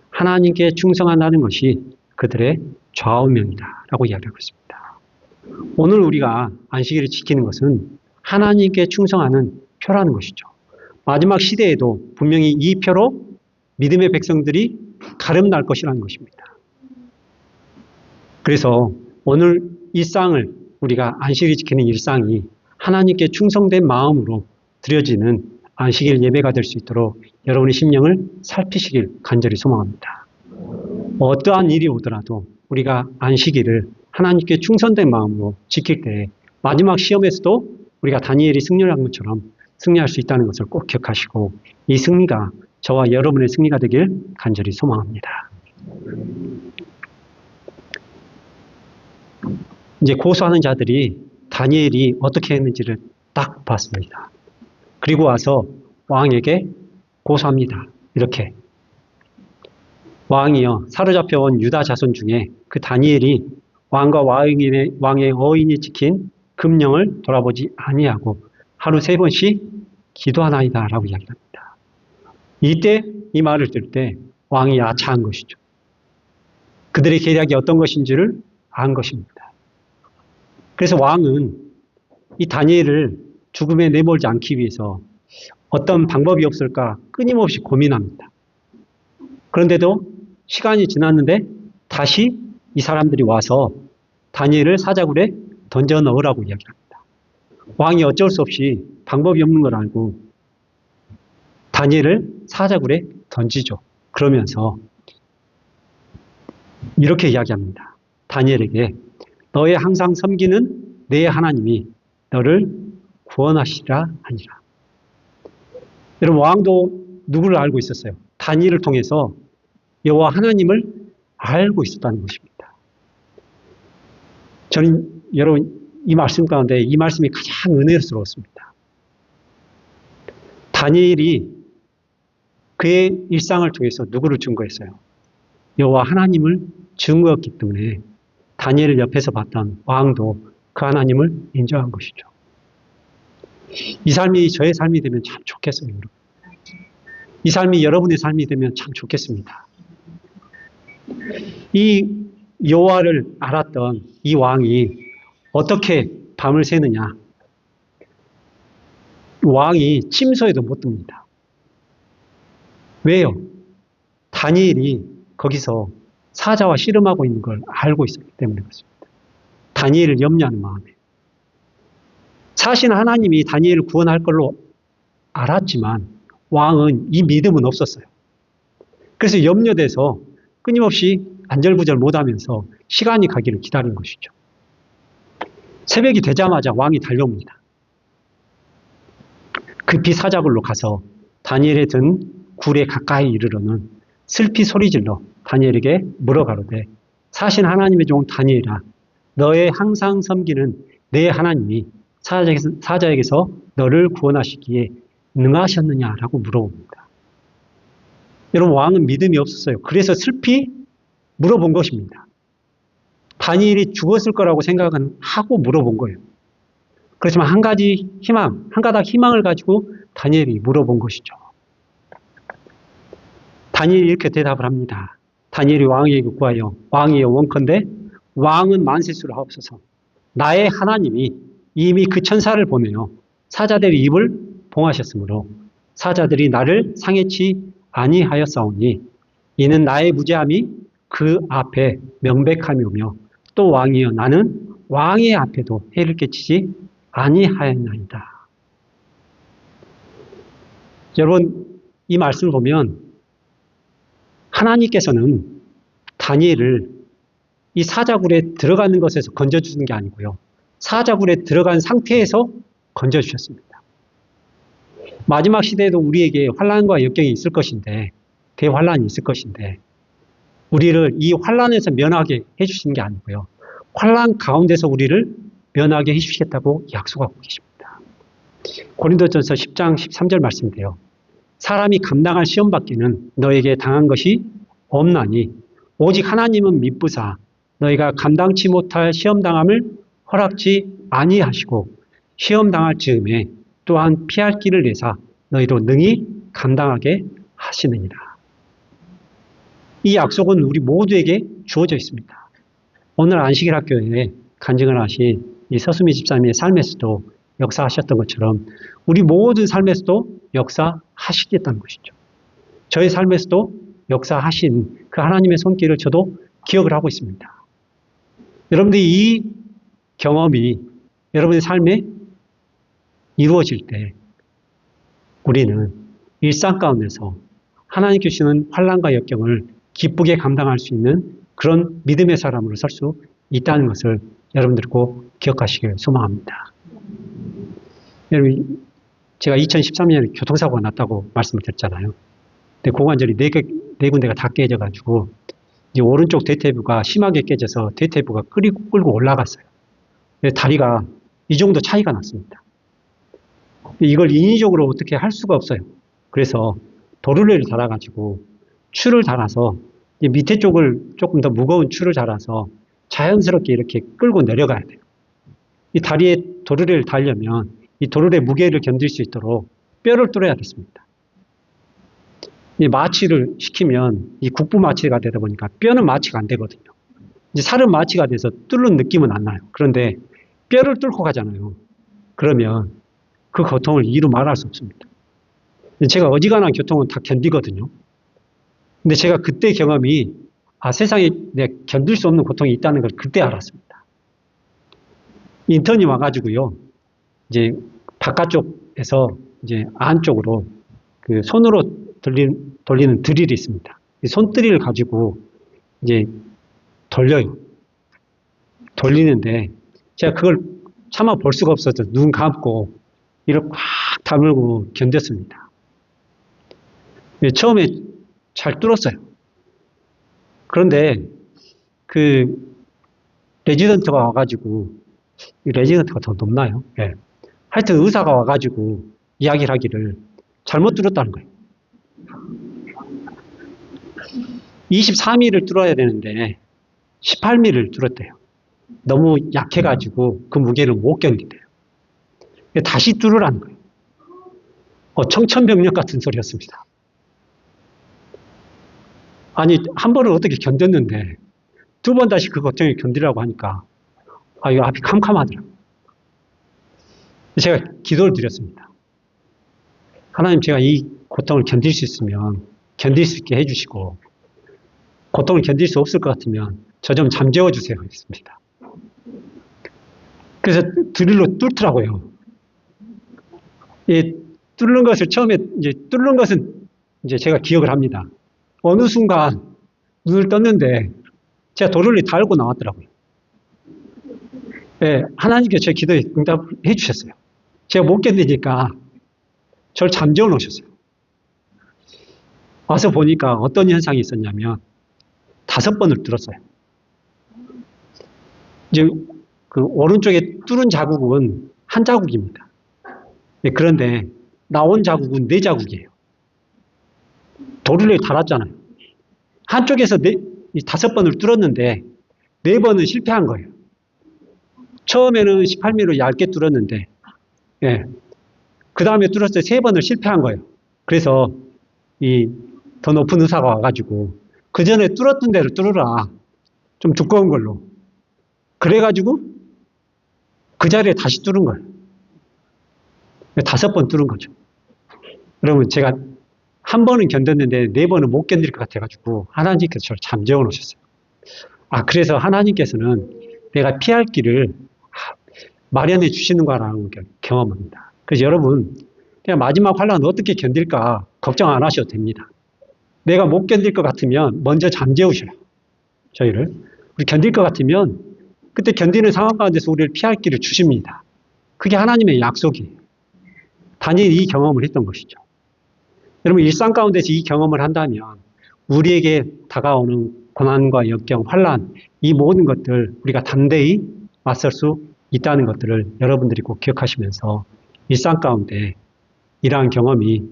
하나님께 충성한다는 것이 그들의 좌우명이다 라고 이야기하고 있습니다. 오늘 우리가 안식일을 지키는 것은 하나님께 충성하는 표라는 것이죠. 마지막 시대에도 분명히 이 표로 믿음의 백성들이 가름날 것이라는 것입니다. 그래서 오늘 일상을 우리가 안식일 지키는 일상이 하나님께 충성된 마음으로 드려지는 안식일 예배가 될 수 있도록 여러분의 심령을 살피시길 간절히 소망합니다. 어떠한 일이 오더라도 우리가 안식일을 하나님께 충성된 마음으로 지킬 때 마지막 시험에서도 우리가 다니엘이 승리한 것처럼 승리할 수 있다는 것을 꼭 기억하시고 이 승리가 저와 여러분의 승리가 되길 간절히 소망합니다. 이제 고소하는 자들이 다니엘이 어떻게 했는지를 딱 봤습니다. 그리고 와서 왕에게 고소합니다. 이렇게. 왕이여 사로잡혀온 유다 자손 중에 그 다니엘이 왕과 왕의 어인이 지킨 금령을 돌아보지 아니하고 하루 3번씩 기도하나이다 라고 이야기합니다. 이때 이 말을 들을 때 왕이 야차한 것이죠. 그들의 계략이 어떤 것인지를 안 것입니다. 그래서 왕은 이 다니엘을 죽음에 내몰지 않기 위해서 어떤 방법이 없을까 끊임없이 고민합니다. 그런데도 시간이 지났는데 다시 이 사람들이 와서 다니엘을 사자굴에 던져 넣으라고 이야기합니다. 왕이 어쩔 수 없이 방법이 없는 걸 알고 다니엘을 사자굴에 던지죠. 그러면서 이렇게 이야기합니다. 다니엘에게 너의 항상 섬기는 내 하나님이 너를 구원하시리라 하니라. 여러분 왕도 누구를 알고 있었어요? 다니엘을 통해서 여호와 하나님을 알고 있었다는 것입니다. 저는 여러분 이 말씀 가운데 이 말씀이 가장 은혜스러웠습니다. 다니엘이 그의 일상을 통해서 누구를 증거했어요? 여호와 하나님을 증거했기 때문에 다니엘을 옆에서 봤던 왕도 그 하나님을 인정한 것이죠. 이 삶이 저의 삶이 되면 참 좋겠어요. 여러분. 이 삶이 여러분의 삶이 되면 참 좋겠습니다. 이 여호와를 알았던 이 왕이 어떻게 밤을 새느냐. 왕이 침소에도 못 듭니다. 왜요? 다니엘이 거기서 사자와 씨름하고 있는 걸 알고 있었기 때문에 그렇습니다. 다니엘을 염려하는 마음에. 사실 하나님이 다니엘을 구원할 걸로 알았지만 왕은 이 믿음은 없었어요. 그래서 염려돼서 끊임없이 안절부절 못하면서 시간이 가기를 기다린 것이죠. 새벽이 되자마자 왕이 달려옵니다. 급히 사자굴로 가서 다니엘의 든 굴에 가까이 이르러는 슬피 소리질러 다니엘에게 물어가로되 사신 하나님의 종 다니엘아 너의 항상 섬기는 내 하나님이 사자에게서 너를 구원하시기에 능하셨느냐라고 물어봅니다. 여러분 왕은 믿음이 없었어요. 그래서 슬피 물어본 것입니다. 다니엘이 죽었을 거라고 생각은 하고 물어본 거예요. 그렇지만 한 가닥 희망을 가지고 다니엘이 물어본 것이죠. 다니엘이 이렇게 대답을 합니다. 다니엘이 왕에게 구하여 왕이여 원컨대 왕은 만세수를 하옵소서. 나의 하나님이 이미 그 천사를 보내어 사자들의 입을 봉하셨으므로 사자들이 나를 상해치 아니하였사오니 이는 나의 무죄함이 그 앞에 명백함이오며 또 왕이여 나는 왕의 앞에도 해를 끼치지 아니하였나이다. 여러분 이 말씀을 보면 하나님께서는 다니엘을 이 사자굴에 들어가는 것에서 건져주는 게 아니고요. 사자굴에 들어간 상태에서 건져주셨습니다. 마지막 시대에도 우리에게 환난과 역경이 있을 것인데, 대환란이 있을 것인데, 우리를 이 환란에서 면하게 해주시는 게 아니고요. 환란 가운데서 우리를 면하게 해주시겠다고 약속하고 계십니다. 고린도전서 10장 13절 말씀인데요. 사람이 감당할 시험 밖에는 너에게 당한 것이 없나니 오직 하나님은 미쁘사 너희가 감당치 못할 시험 당함을 허락지 아니하시고 시험 당할 즈음에 또한 피할 길을 내사 너희로 능히 감당하게 하시느니라. 이 약속은 우리 모두에게 주어져 있습니다. 오늘 안식일 학교에 간증을 하신 이 서수미 집사님의 삶에서도 역사하셨던 것처럼 우리 모든 삶에서도 역사하시겠다는 것이죠. 저의 삶에서도 역사하신 그 하나님의 손길을 저도 기억을 하고 있습니다. 여러분들이 이 경험이 여러분의 삶에 이루어질 때 우리는 일상 가운데서 하나님께 주시는 환난과 역경을 기쁘게 감당할 수 있는 그런 믿음의 사람으로 설 수 있다는 것을 여러분들 꼭 기억하시길 소망합니다. 여러분, 제가 2013년에 교통사고가 났다고 말씀을 드렸잖아요. 근데 고관절이 네 군데가 다 깨져가지고 이제 오른쪽 대퇴부가 심하게 깨져서 대퇴부가 끌고 올라갔어요. 다리가 이 정도 차이가 났습니다. 이걸 인위적으로 어떻게 할 수가 없어요. 그래서 도르래를 달아가지고 추를 달아서 밑에 쪽을 조금 더 무거운 추를 달아서 자연스럽게 이렇게 끌고 내려가야 돼요. 이 다리에 도르래를 달려면 이 도르래 무게를 견딜 수 있도록 뼈를 뚫어야겠습니다. 이 마취를 시키면 이 국부 마취가 되다 보니까 뼈는 마취가 안 되거든요. 이제 살은 마취가 돼서 뚫는 느낌은 안 나요. 그런데 뼈를 뚫고 가잖아요. 그러면 그 고통을 이루 말할 수 없습니다. 제가 어지간한 교통은 다 견디거든요. 근데 제가 그때 경험이 세상에 내가 견딜 수 없는 고통이 있다는 걸 그때 알았습니다. 인턴이 와가지고요. 이제 바깥쪽에서 이제 안쪽으로 그 손으로 돌리는 드릴이 있습니다. 이 손드릴을 가지고 이제 돌려요. 돌리는데 제가 그걸 차마 볼 수가 없어서 눈 감고 이를 꽉 다물고 견뎠습니다. 처음에 잘 뚫었어요. 그런데 그 레지던트가 와가지고 레지던트가 더 높나요? 네. 하여튼 의사가 와가지고 이야기를 하기를 잘못 뚫었다는 거예요. 23mm를 뚫어야 되는데 18mm를 뚫었대요. 너무 약해가지고 그 무게를 못 견딘대요. 다시 뚫으라는 거예요. 청천벽력 같은 소리였습니다. 아니, 한 번은 어떻게 견뎠는데 두 번 다시 그 고통을 견디라고 하니까 이거 앞이 캄캄하더라고요. 제가 기도를 드렸습니다. 하나님, 제가 이 고통을 견딜 수 있으면 견딜 수 있게 해주시고 고통을 견딜 수 없을 것 같으면 저 좀 잠재워 주세요 했습니다. 그래서 드릴로 뚫더라고요. 이 뚫는 것을 처음에 뚫는 것은 제가 기억을 합니다. 어느 순간 눈을 떴는데 제가 도르를 달고 나왔더라고요. 네, 하나님께 제 기도에 응답해 주셨어요. 제가 못 견디니까 저를 잠재워 놓으셨어요. 와서 보니까 어떤 현상이 있었냐면 5번을 뚫었어요. 이제 그 오른쪽에 뚫은 자국은 한 자국입니다. 네, 그런데 나온 자국은 4자국이에요. 도르를 달았잖아요. 한쪽에서 5번을 뚫었는데 4번은 실패한 거예요. 처음에는 18mm로 얇게 뚫었는데, 예. 그 다음에 뚫었을 때 3번을 실패한 거예요. 그래서 더 높은 의사가 와가지고 그 전에 뚫었던 데를 뚫으라. 좀 두꺼운 걸로. 그래가지고 그 자리에 다시 뚫은 거예요. 5번 뚫은 거죠. 그러면 제가 한 번은 견뎠는데 4번은 못 견딜 것 같아가지고 하나님께서 저를 잠재워 놓으셨어요. 그래서 하나님께서는 내가 피할 길을 마련해 주시는 거라는 경험합니다. 그래서 여러분, 그냥 마지막 환란은 어떻게 견딜까 걱정 안 하셔도 됩니다. 내가 못 견딜 것 같으면 먼저 잠재우셔요. 저희를. 우리 견딜 것 같으면 그때 견디는 상황 가운데서 우리를 피할 길을 주십니다. 그게 하나님의 약속이에요. 다니엘이 이 경험을 했던 것이죠. 여러분 일상 가운데서 이 경험을 한다면 우리에게 다가오는 고난과 역경, 환난 이 모든 것들 우리가 담대히 맞설 수 있다는 것들을 여러분들이 꼭 기억하시면서 일상 가운데 이러한 경험이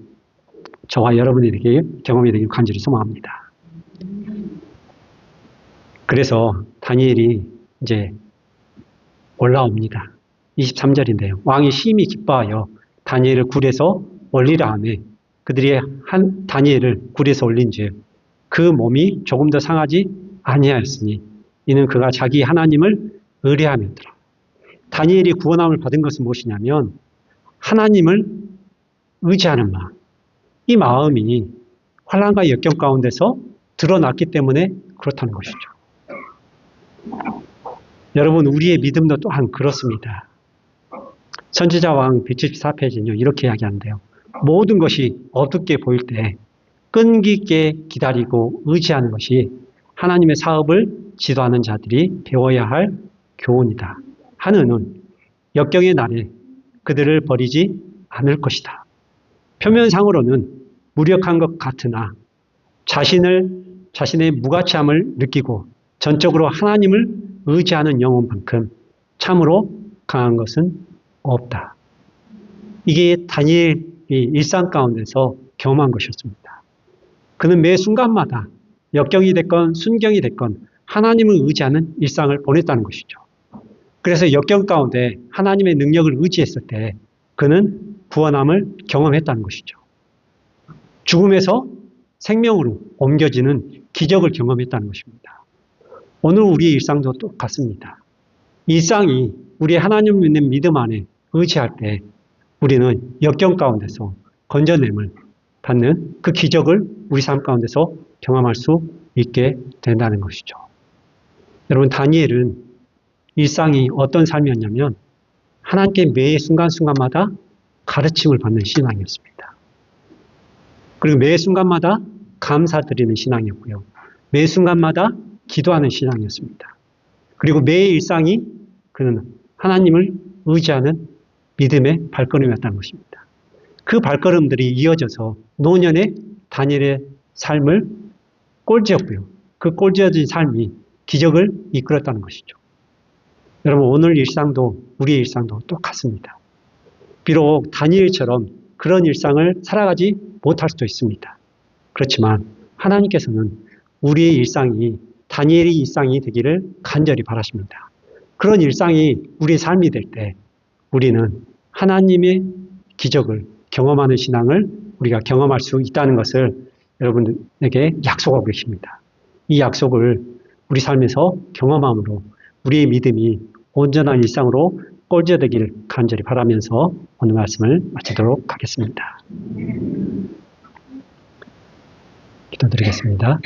저와 여러분에게 경험이 되길 간절히 소망합니다. 그래서 다니엘이 이제 올라옵니다. 23절인데요. 왕이 심히 기뻐하여 다니엘을 굴에서 올리라 하매 그들이 한 다니엘을 굴에서 올린즉 그 몸이 조금 더 상하지 아니하였으니 이는 그가 자기 하나님을 의뢰함이었더라. 다니엘이 구원함을 받은 것은 무엇이냐면 하나님을 의지하는 마음. 이 마음이 환난과 역경 가운데서 드러났기 때문에 그렇다는 것이죠. 여러분 우리의 믿음도 또한 그렇습니다. 선지자왕 174페이지는요. 이렇게 이야기하는데요. 모든 것이 어둡게 보일 때 끈기 있게 기다리고 의지하는 것이 하나님의 사업을 지도하는 자들이 배워야 할 교훈이다. 하느는 역경의 날에 그들을 버리지 않을 것이다. 표면상으로는 무력한 것 같으나 자신의 무가치함을 느끼고 전적으로 하나님을 의지하는 영혼만큼 참으로 강한 것은 없다. 이게 다니엘이 일상 가운데서 경험한 것이었습니다. 그는 매 순간마다 역경이 됐건 순경이 됐건 하나님을 의지하는 일상을 보냈다는 것이죠. 그래서 역경 가운데 하나님의 능력을 의지했을 때 그는 구원함을 경험했다는 것이죠. 죽음에서 생명으로 옮겨지는 기적을 경험했다는 것입니다. 오늘 우리의 일상도 똑같습니다. 일상이 우리의 하나님을 믿는 믿음 안에 의지할 때 우리는 역경 가운데서 건져냄을 받는 그 기적을 우리 삶 가운데서 경험할 수 있게 된다는 것이죠. 여러분 다니엘은 일상이 어떤 삶이었냐면 하나님께 매 순간순간마다 가르침을 받는 신앙이었습니다. 그리고 매 순간마다 감사드리는 신앙이었고요. 매 순간마다 기도하는 신앙이었습니다. 그리고 매 일상이 그는 하나님을 의지하는 믿음의 발걸음이었다는 것입니다. 그 발걸음들이 이어져서 노년의 다니엘의 삶을 꼴지었고요. 그 꼴지어진 삶이 기적을 이끌었다는 것이죠. 여러분 오늘 일상도 우리의 일상도 똑같습니다. 비록 다니엘처럼 그런 일상을 살아가지 못할 수도 있습니다. 그렇지만 하나님께서는 우리의 일상이 다니엘의 일상이 되기를 간절히 바라십니다. 그런 일상이 우리의 삶이 될 때 우리는 하나님의 기적을 경험하는 신앙을 우리가 경험할 수 있다는 것을 여러분에게 약속하고 계십니다. 이 약속을 우리 삶에서 경험함으로 우리의 믿음이 온전한 일상으로 꼴져되기를 간절히 바라면서 오늘 말씀을 마치도록 하겠습니다. 기도드리겠습니다.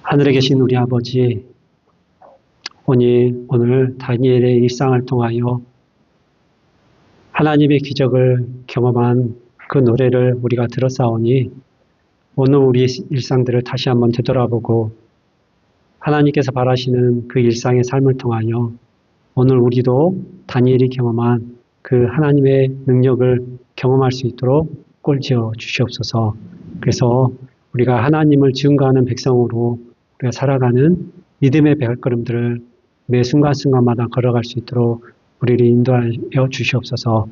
하늘에 계신 우리 아버지, 오늘 다니엘의 일상을 통하여 하나님의 기적을 경험한 그 노래를 우리가 들었사오니 오늘 우리의 일상들을 다시 한번 되돌아보고 하나님께서 바라시는 그 일상의 삶을 통하여 오늘 우리도 다니엘이 경험한 그 하나님의 능력을 경험할 수 있도록 꼴지어 주시옵소서. 그래서 우리가 하나님을 증거하는 백성으로 우리가 살아가는 믿음의 발걸음들을 매 순간순간마다 걸어갈 수 있도록 우리를 인도하여 주시옵소서.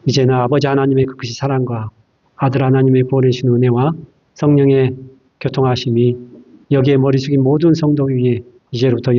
이제는 아버지 하나님의 그 크신 사랑과 아들 하나님의 보내신 은혜와 성령의 교통하심이 여기에 머리 숙인 모든 성도 위에 이제부터